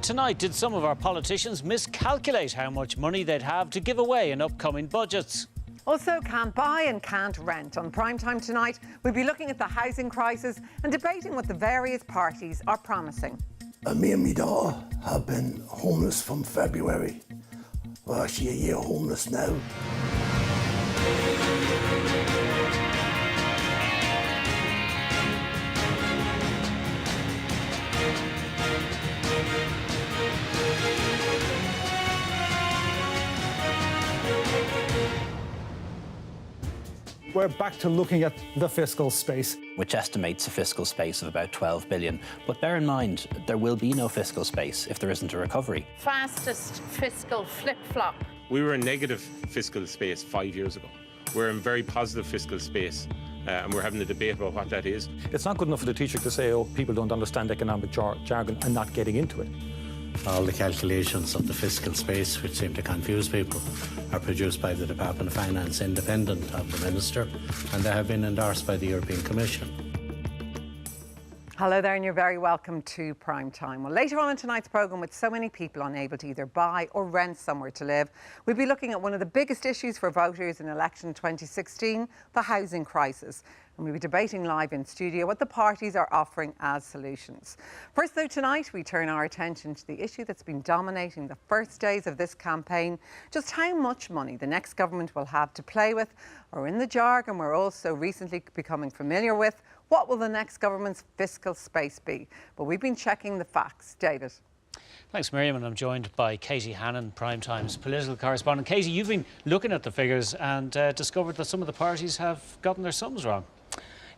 tonight, did some of our politicians miscalculate how much money they'd have to give away in upcoming budgets? Also, can't buy and can't rent. On Primetime tonight, we'll be looking at the housing crisis and debating what the various parties are promising. Me and my daughter have been homeless from February. We're actually a year homeless now. We're back to looking at the fiscal space, which estimates a fiscal space of about 12 billion. But bear in mind, there will be no fiscal space if there isn't a recovery. Fastest fiscal flip-flop. We were in negative fiscal space 5 years ago. We're in very positive fiscal space, and we're having a debate about what that is. It's not good enough for the teacher to say, oh, people don't understand economic jargon and not getting into it. All the calculations of the fiscal space, which seem to confuse people, are produced by the Department of Finance, independent of the Minister, and they have been endorsed by the European Commission. Hello there, and you're very welcome to Prime Time. Well, later on in tonight's programme, with so many people unable to either buy or rent somewhere to live, we'll be looking at one of the biggest issues for voters in election 2016, the housing crisis. And we'll be debating live in studio what the parties are offering as solutions. First, though, tonight we turn our attention to the issue that's been dominating the first days of this campaign, just how much money the next government will have to play with, or in the jargon we're also recently becoming familiar with, what will the next government's fiscal space be? But we've been checking the facts. David. Thanks, Miriam, and I'm joined by Katie Hannon, Primetime's political correspondent. Katie, you've been looking at the figures and discovered that some of the parties have gotten their sums wrong.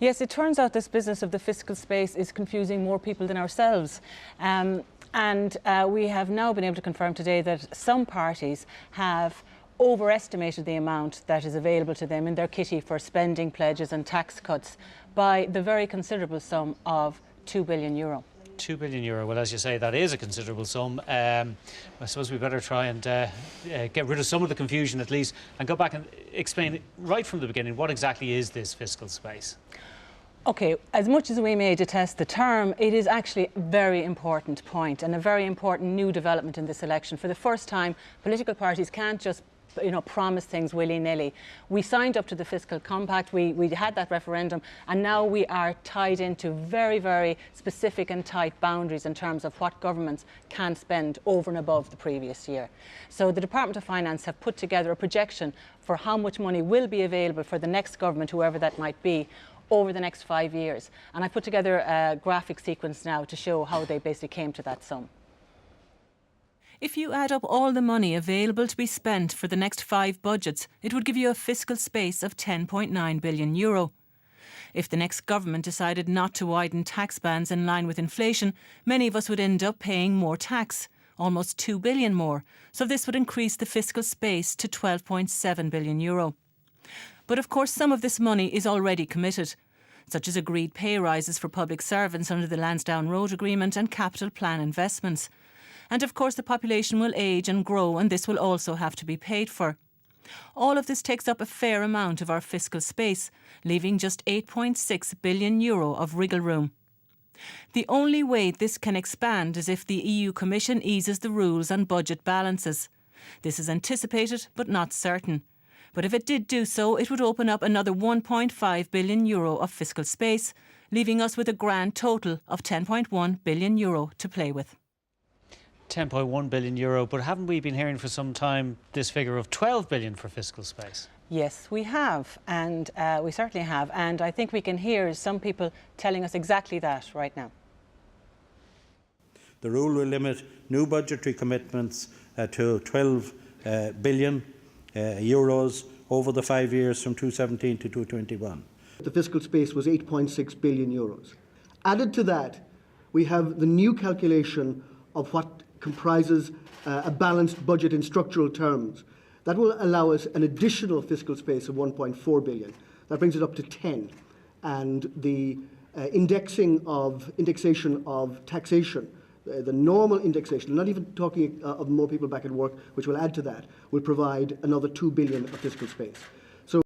Yes, it turns out this business of the fiscal space is confusing more people than ourselves. We have now been able to confirm today that some parties have overestimated the amount that is available to them in their kitty for spending pledges and tax cuts by the very considerable sum of €2 billion. €2 billion. Well, as you say, that is a considerable sum. I suppose we better try and get rid of some of the confusion at least and go back and explain right from the beginning what exactly is this fiscal space. OK, as much as we may detest the term, it is actually a very important point and a very important new development in this election. For the first time, political parties can't just promise things willy-nilly. We signed up to the fiscal compact, we had that referendum, and now we are tied into very, very specific and tight boundaries in terms of what governments can spend over and above the previous year. So the Department of Finance have put together a projection for how much money will be available for the next government, whoever that might be, over the next 5 years. And I put together a graphic sequence now to show how they basically came to that sum. If you add up all the money available to be spent for the next 5 budgets, it would give you a fiscal space of €10.9 billion. If the next government decided not to widen tax bands in line with inflation, many of us would end up paying more tax, almost €2 billion more. So this would increase the fiscal space to €12.7 billion. But of course, some of this money is already committed, such as agreed pay rises for public servants under the Lansdowne Road Agreement and capital plan investments. And of course the population will age and grow, and this will also have to be paid for. All of this takes up a fair amount of our fiscal space, leaving just €8.6 billion of wriggle room. The only way this can expand is if the EU Commission eases the rules on budget balances. This is anticipated but not certain. But if it did do so, it would open up another €1.5 billion of fiscal space, leaving us with a grand total of €10.1 billion to play with. €10.1 billion, but haven't we been hearing for some time this figure of 12 billion for fiscal space? Yes, we have, and we certainly have, and I think we can hear some people telling us exactly that right now. The rule will limit new budgetary commitments to 12 billion euros over the 5 years from 2017 to 2021. The fiscal space was 8.6 billion euros. Added to that, we have the new calculation of what comprises a balanced budget in structural terms. That will allow us an additional fiscal space of 1.4 billion. That brings it up to 10. And the indexation of taxation, the normal indexation, not even talking of more people back at work, which will add to that, will provide another 2 billion of fiscal space.